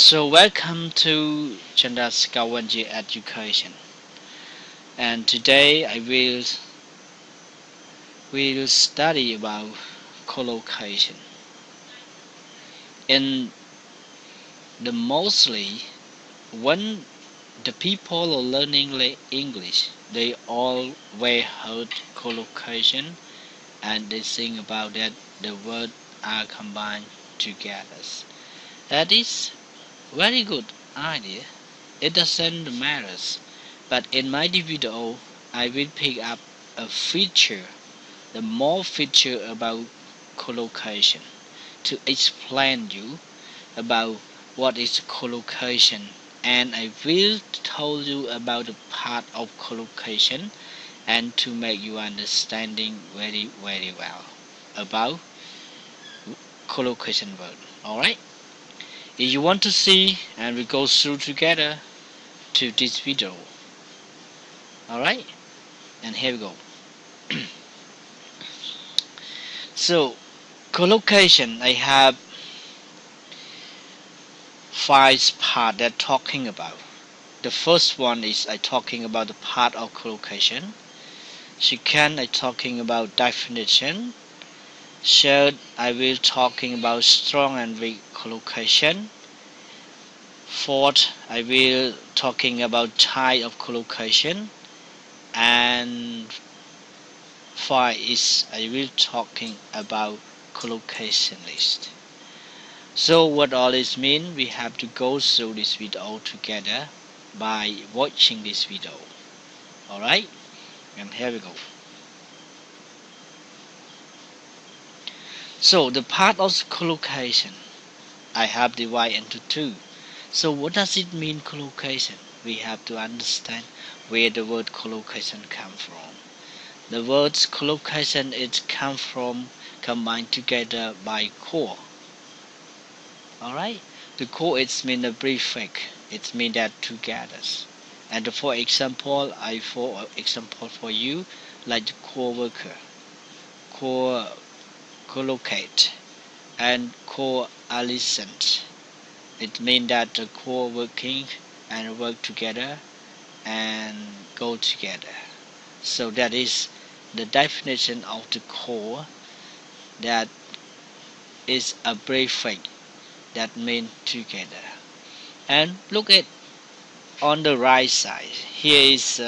So welcome to Chanda's Kawanji Education, and today I will study about collocation. In the mostly when the people are learning English, they always heard collocation and they think about that the words are combined together. That is very good idea. It doesn't matter. But in my video, I will pick up a feature, the more feature about collocation to explain you about what is collocation, and I will tell you about the part of collocation and to make you understanding very well about collocation word. Alright? If you want to see and we go through together to this video. Alright? And here we go. So collocation, I have 5 parts that talking about. The first one is I talking about the part of collocation. Second, I talking about definition. Third, I will talking about strong and weak collocation. Fourth, I will talking about type of collocation. And 5 is I will talking about collocation list. So what all this mean, we have to go through this video together by watching this video. Alright, and here we go. So the part of collocation I have divided into 2. So what does it mean collocation? We have to understand where the word collocation come from. The word collocation is come from combined together by core. Alright, the core is mean a prefix. It mean that together. And for example for you, like the core worker, core collocate, and core allicent. It means that the core working and work together and go together. So that is the definition of the core, that is a prefix that means together. And look at on the right side. Here is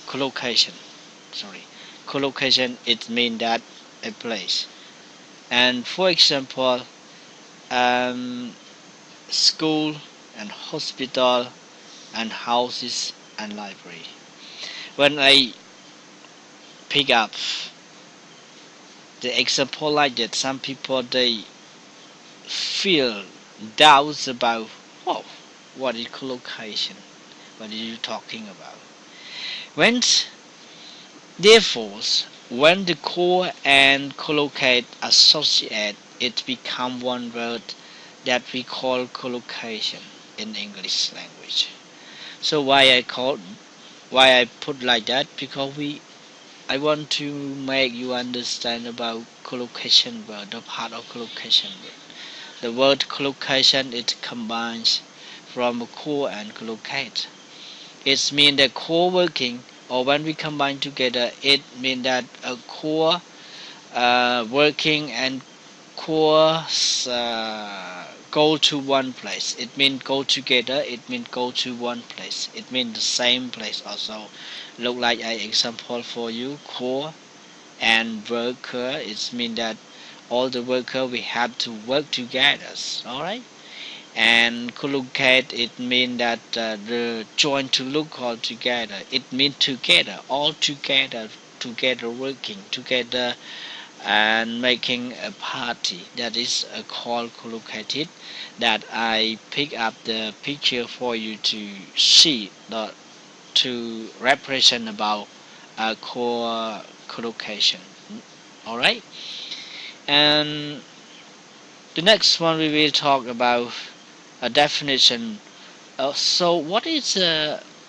collocation. Collocation, it means that a place. And for example, school and hospital and houses and library. When I pick up the example like that, some people they feel doubts about, oh, what is collocation? What are you talking about? Therefore, when the core and collocate associate, it become one word that we call collocation in English language. So why I put like that? Because I want to make you understand about collocation word, the part of collocation word. The word collocation, it combines from core and collocate. It means that core working, or when we combine together, it means that a core working and core go to one place. It means go together. It means go to one place. It means the same place also. Look like an example for you. Core and worker. It means that all the worker we have to work together. All right. And collocate, it means that the join to look all together. It means together, all together working together and making a party. That is called collocated. That I pick up the picture for you to see, to represent about core collocation. Alright, and the next one we will talk about a definition. So what is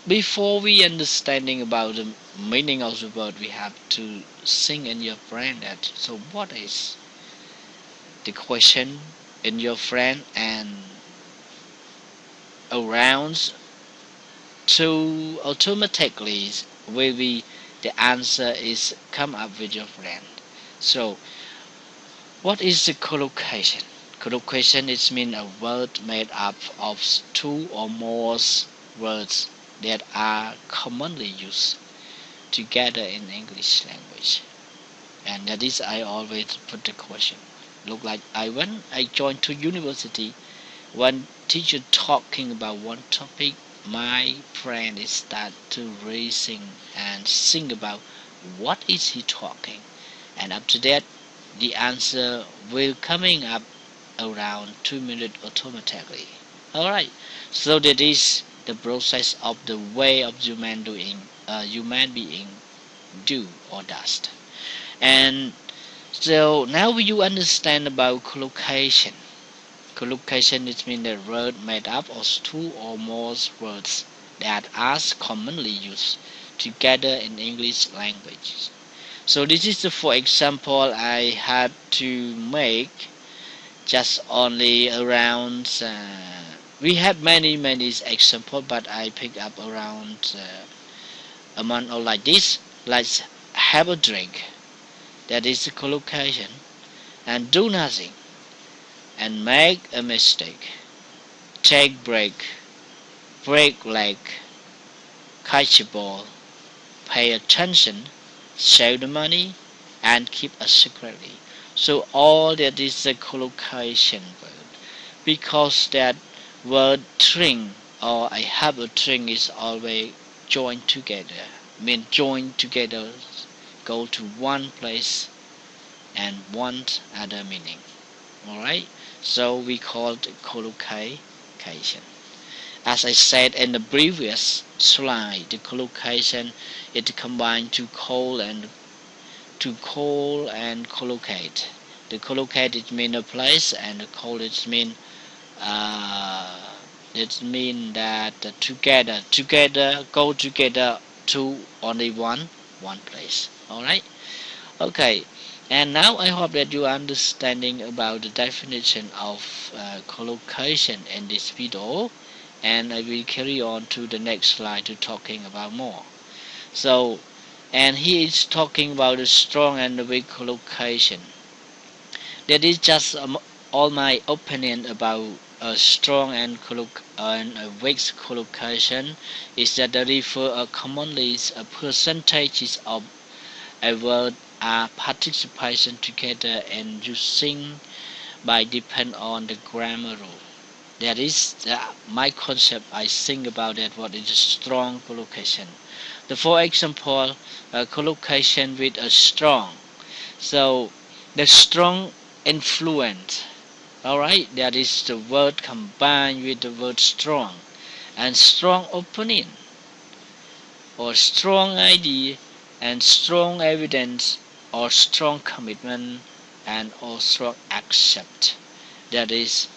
before we understanding about the meaning of the word, we have to think in your brain that, so what is the question in your friend and around to automatically will be the answer is come up with your friend. So what is the collocation? Collocation is mean a word made up of two or more words that are commonly used together in English language. And that is I always put the question. Look like when I joined to university, one teacher talking about one topic, my friend is start to raising and sing about what is he talking, and after that the answer will coming up around 2 minutes automatically. Alright, so that is the process of the way of human being do or does. And so now you understand about collocation. Collocation is mean the word made up of two or more words that are commonly used together in English language. So this is the for example I had to make just only around we have many example, but I pick up around a month or like this. Let's have a drink, that is the collocation, and do nothing and make a mistake, take break leg, catch a ball, pay attention, save the money, and keep a secretly. So all that is the collocation word, because that word drink or I have a drink is always joined together, mean join together, go to one place and one other meaning. Alright, so we call it collocation. As I said in the previous slide, the collocation is combined to call and collocate. The collocate it mean a place, and the call it mean that together go together to only one place. Alright, okay. And now I hope that you are understanding about the definition of collocation in this video, and I will carry on to the next slide to talking about more. So, and he is talking about the strong and the weak collocation. That is just all my opinion about a strong and a weak collocation is that they refer commonly a percentages of a word are participation together and using by depend on the grammar rule. That is my concept. I think about that. What is a strong collocation? For example, a collocation with a strong. So the strong influence. Alright, that is the word combined with the word strong, and strong opinion or strong idea and strong evidence or strong commitment and or strong accept. That is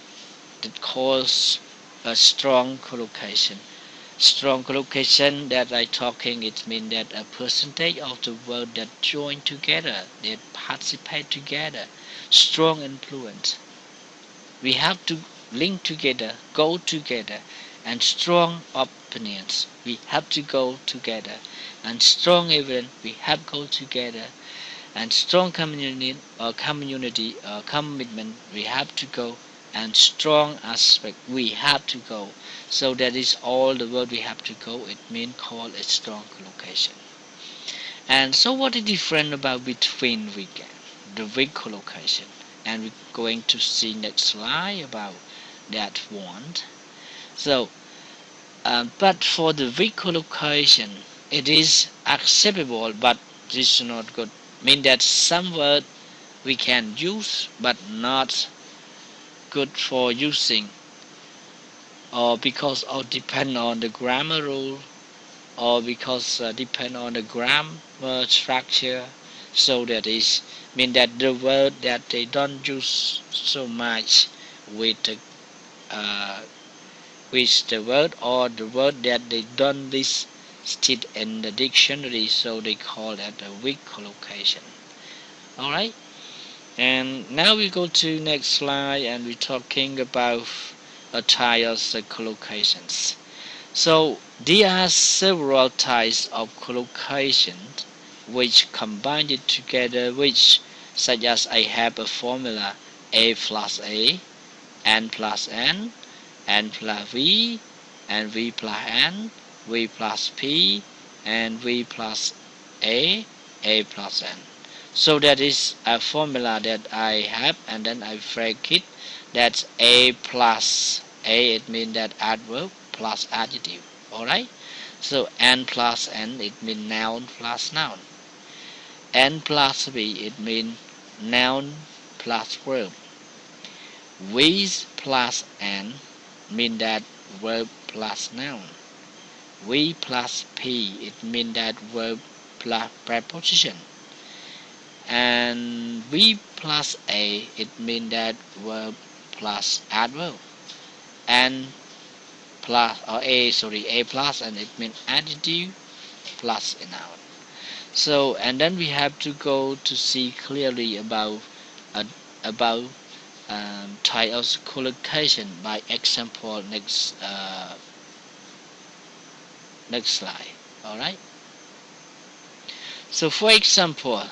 that calls a strong collocation. Strong collocation that I talking, it means that a percentage of the word that join together, that participate together, strong influence. We have to link together, go together, and strong opinions. We have to go together, and strong evidence. We have to go together, and strong community commitment. We have to go, and strong aspect. We have to go. So that is all the word we have to go. It means called a strong collocation. And so what is different about between weak and the weak collocation? And we're going to see next slide about that one. So, but for the weak collocation, it is acceptable, but this is not good. Mean that some word we can use, but not good for using, or because of depend on the grammar rule, or because depend on the grammar structure. So that is mean that the word that they don't use so much with the word, or the word that they don't listed in the dictionary, so they call that a weak collocation. Alright, And now we go to next slide, and we're talking about a type of collocations. So there are several types of collocations which combine it together, which such as I have a formula a plus a, n plus n plus v, and v plus n, v plus p, and v plus a plus n. So that is a formula that I have, and then I break it. That's a plus a, it means that adverb plus adjective. Alright? So n plus n, it means noun plus noun. N plus v, it means noun plus verb. V plus n mean that verb plus noun. V plus p, it means that verb plus preposition. And v plus a, it means that verb plus adverb. And plus a plus, and it means adjective plus a noun. So, and then we have to go to see clearly about type of collocation by example next slide. All right. So, for example,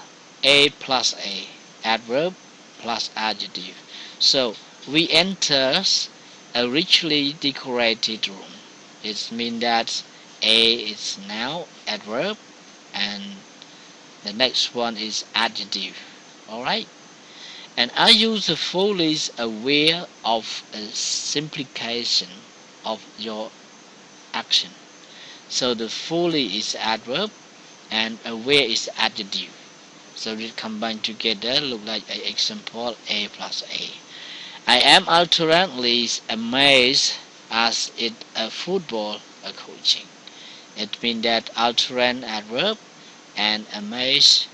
a plus a, adverb plus adjective. So we enter a richly decorated room. It means that a is noun, adverb, and the next one is adjective. Alright? And are you fully aware of a simplification of your action? So the fully is adverb and aware is adjective. So they combine together, look like an example a plus a. I am alternately amazed as it a football coaching. It means that alternate adverb and amazed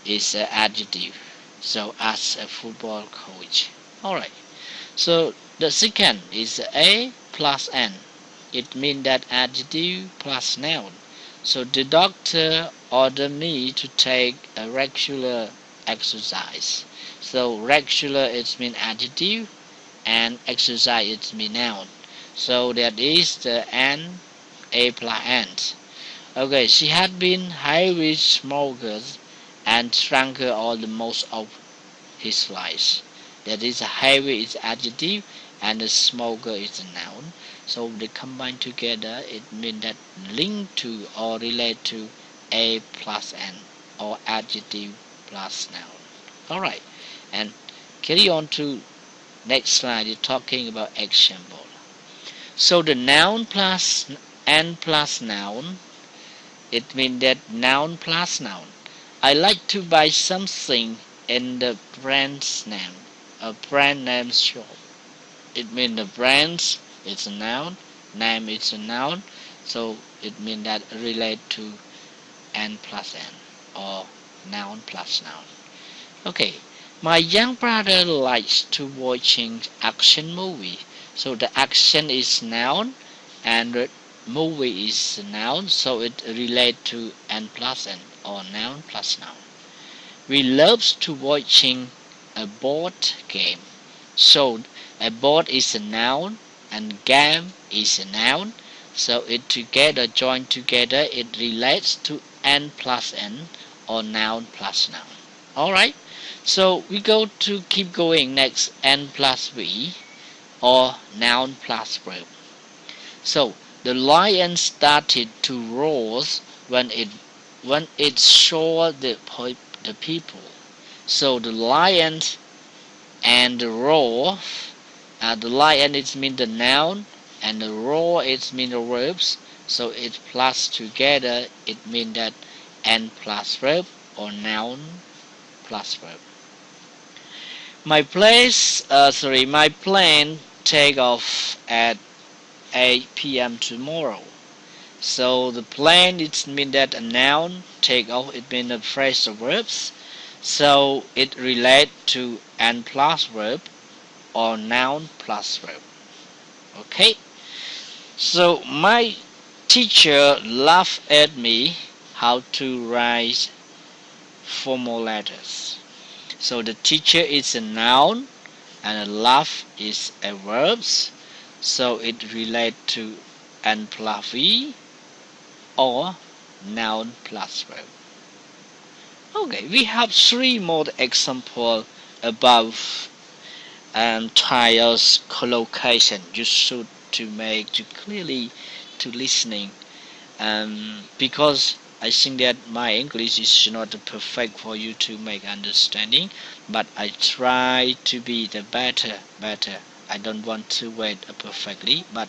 is an adjective. So as a football coach. Alright. So the second is a plus n. It means that adjective plus noun. So the doctor ordered me to take a regular exercise. So regular it means adjective and exercise it means noun. So that is the n, a plus n. Okay, she had been heavy smokers and drank all the most of his life. That is heavy is adjective and the smoker is a noun. So they combine together, it means that link to or relate to a plus n or adjective plus noun. Alright, and carry on to next slide. You're talking about example. So the noun plus n plus noun, it means that noun plus noun. I like to buy something in the brand's name, a brand name shop. It means the brand is a noun, name is a noun, so it means that relate to n plus n or noun plus noun. Okay, my young brother likes to watching action movie. So the action is noun and the movie is a noun, so it relate to n plus n or noun plus noun. We loves to watching a board game. So a board is a noun and game is a noun. So it together, joined together, it relates to n plus n or noun plus noun. Alright, so we go to keep going next, n plus v or noun plus verb. So the lion started to roar when it saw the people. So the lion and the roar, the lion it means the noun and the roar it means the verbs. So it plus together, it means that n plus verb or noun plus verb. My plane take off at 8 p.m. tomorrow. So the plane it means that a noun, take off it means the phrasal verbs. So it relate to n plus verb or noun plus verb. Okay. So my teacher laughed at me how to write formal letters. So the teacher is a noun and a laugh is a verb. So it relates to N plus V or noun plus verb. Okay, we have 3 more examples above Tyler's collocation. You should to make to clearly to listening, because I think that my English is not perfect for you to make understanding, but I try to be the better. I don't want to wait perfectly, but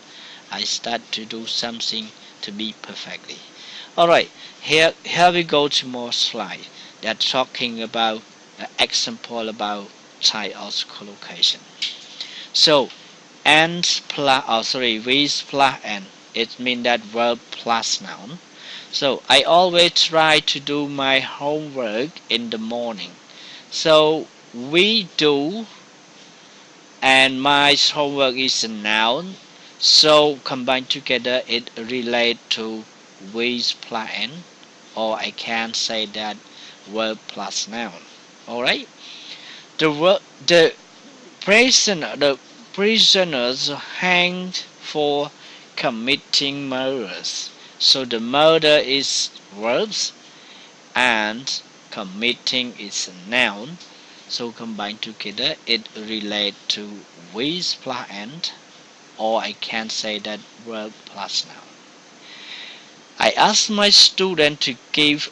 I start to do something to be perfectly. Alright, here we go to more slide that talking about example about type of collocation. So and plus with plus and, it means that verb plus noun. So I always try to do my homework in the morning. So we do, and my homework is a noun. So combined together it relate to with plus and, or I can say that verb plus noun. Alright? The prisoners hanged for committing murders. So the murder is verbs and committing is a noun. So combined together it relates to with plus and, or I can say that verb plus noun. I asked my student to give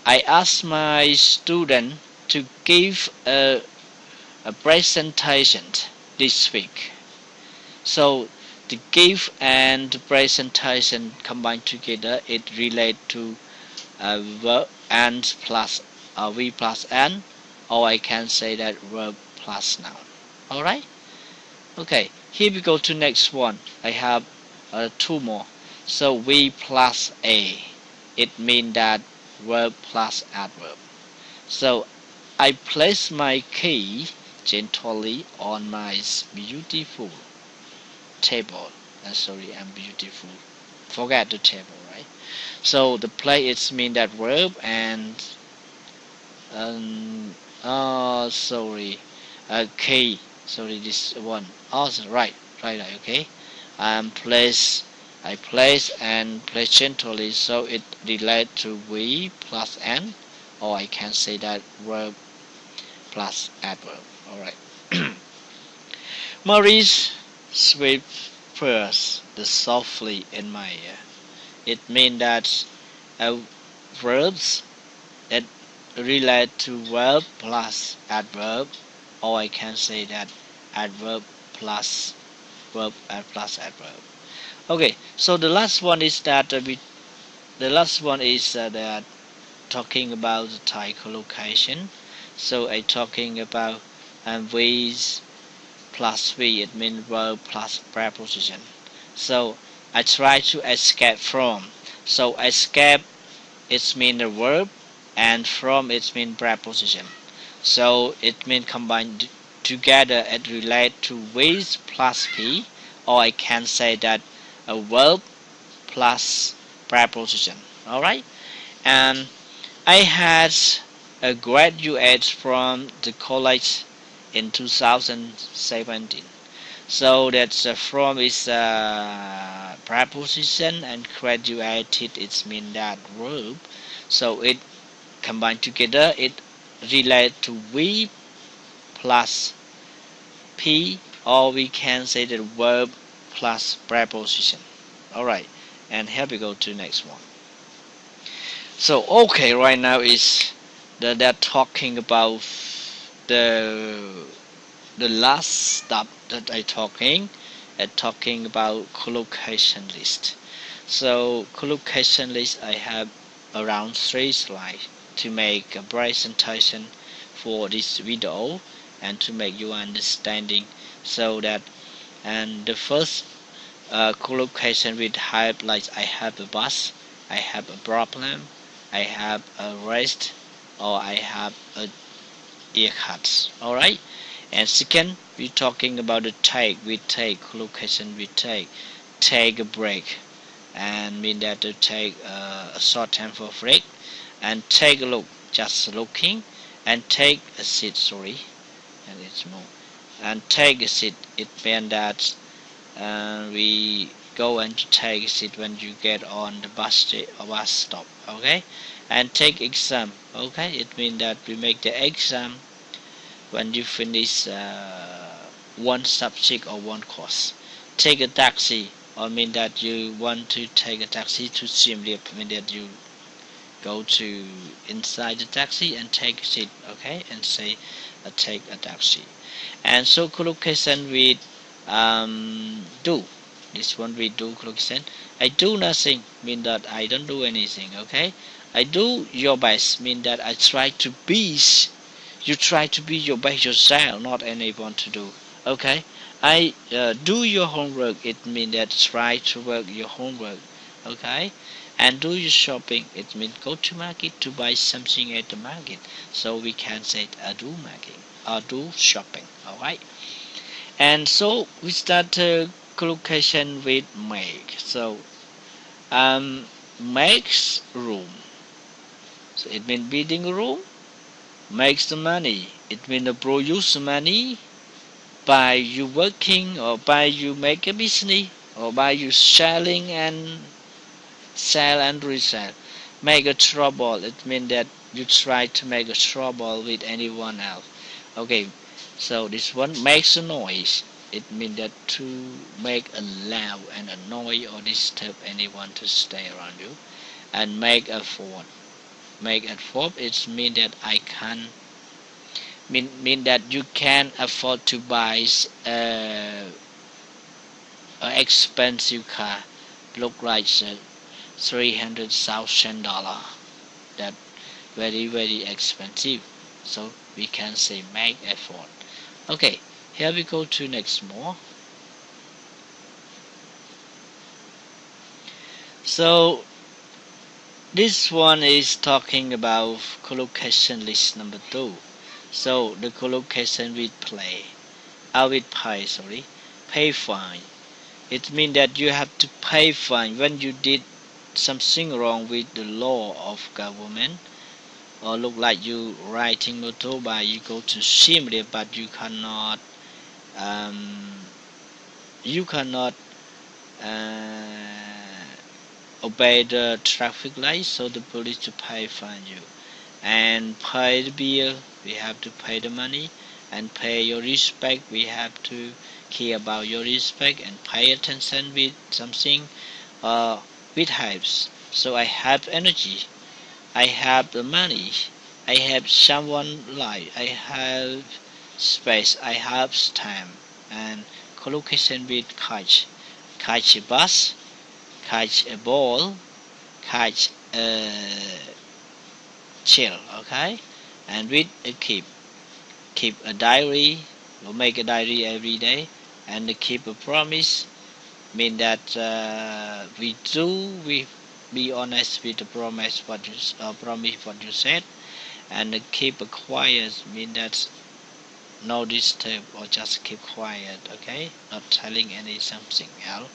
I asked my student to give a presentation this week. So the give and the presentation combined together, it relate to verb and plus V plus N, or I can say that verb plus noun. Alright? Okay, here we go to next one. I have 2 more. So V plus A, it means that verb plus adverb. So I place my key gently on my beautiful table. I'm beautiful. Forget the table, right? So the play is mean that verb and key. Sorry, this one. Also, right. Okay. I place and place gently, so it relates to V plus N, or I can say that verb plus adverb. Alright. Maurice whispers the softly in my ear. It means that verbs that relate to verb plus adverb, or I can say that adverb plus verb and plus adverb. Okay, so the last one is that that talking about the type collocation. So I talking about with plus V, it means verb plus preposition. So I try to escape from. So escape, it means the verb, and from it means preposition. So it means combined together it relate to with plus P, or I can say that a verb plus preposition. Alright? And I had a graduate from the college in 2017. So that's from is preposition, and graduated it means that verb. So it combined together it relate to V plus P, or we can say the verb plus preposition. Alright, and here we go to next one. So okay, right now is that talking about the last step that I talking about collocation list. So collocation list, I have around 3 slides to make a presentation for this video and to make you understanding. So that, and the first collocation will have like I have a bus, I have a problem, I have a rest, or I have a earcuts. Alright, and second we talking about the take. We take collocation, we take a break, and mean that to take a short time for break. and take a look, just looking, and take a seat, sorry, and it's more, and take a seat. It means that we go and take a seat when you get on the bus stop, okay, and take exam, okay, it means that we make the exam when you finish one subject or one course. Take a taxi, or mean that you want to take a taxi to Siem Reap, mean that you go to inside the taxi and take a seat, okay, and say take a taxi. And so collocation with do, this one we do collocation. I do nothing mean that I don't do anything, okay. I do your best mean that I try to be, you try to be your best yourself, not anyone to do, okay. I do your homework, it means that try to work your homework, okay. And do your shopping, it means go to market to buy something at the market, so we can say do market or do shopping, alright. And so we start collocation with make. So makes room, so it means building a room. Makes the money, it means produce money by you working, or by you make a business, or by you selling and sell and resell. Make a trouble, it means that you try to make a trouble with anyone else, okay. So this one makes a noise, it means that to make a loud and annoy or disturb anyone to stay around you. And make effort, it means that I can mean that you can afford to buy an expensive car, look like $300,000, that very expensive, so we can say make effort, okay. Here we go to next more. So this one is talking about collocation list number 2. So the collocation with play, with pay, sorry, pay fine. It means that you have to pay fine when you did something wrong with the law of government, or look like you riding motorbike, you go to Siem Reap, but you cannot obey the traffic light, so the police to pay fine you, and pay the bill, we have to pay the money, and pay your respect, we have to care about your respect and pay attention with something with helps. So I have energy, I have the money, I have someone life, I have space, I have time. And collocation with catch a bus, catch a ball, catch a chill, okay. And with a keep a diary, or make a diary every day, and keep a promise, mean that we be honest with the promise what you promise what you said, and keep a quiet, mean that no disturb, or just keep quiet, okay, not telling any something else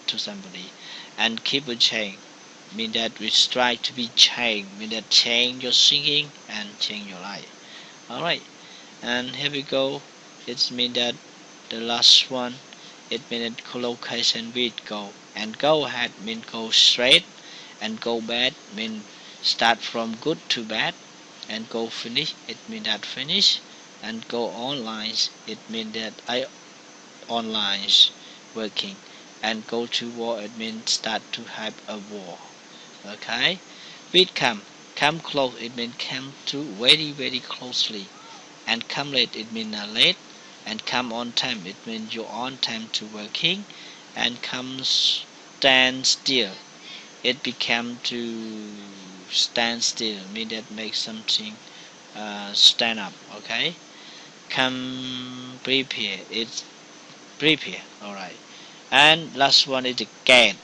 to somebody. And keep a chain, mean that we try to be change, mean that change your thinking and change your life, alright. And here we go, it mean that the last one, it means collocation with go, and go ahead mean go straight, and go bad mean start from good to bad, and go finish, it means that finish, and go online, it means that I online working, and go to war, it means start to have a war, okay. With come close, it means come to very closely, and come late, it means late, and come on time, it means you're on time to working, and come stand still, it become to stand still, mean that make something stand up, okay. Come prepare, it's prepare, alright. And last one is the get,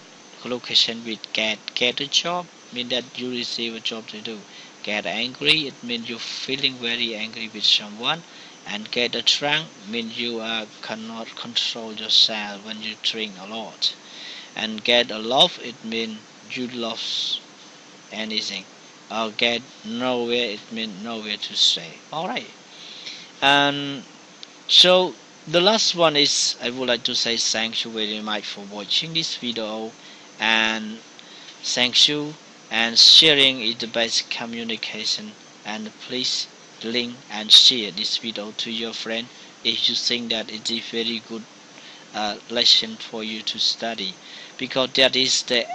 collocation with get a job, mean that you receive a job to do. Get angry, it means you're feeling very angry with someone. And get a drunk means you cannot control yourself when you drink a lot. And get a love, it means you love anything. or get nowhere, it means nowhere to stay. Alright. And so the last one is, I would like to say thank you very much for watching this video, and thank you, and sharing is the best communication. And please link and share this video to your friend if you think that it is a very good lesson for you to study, because that is the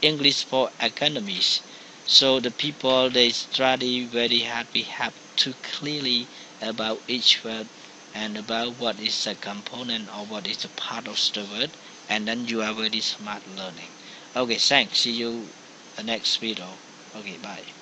English for academies. So the people they study very hard, we have to clearly about each word and about what is a component or what is a part of the word, and then you are very smart learning. Okay, thanks. See you the next video. Okay, bye.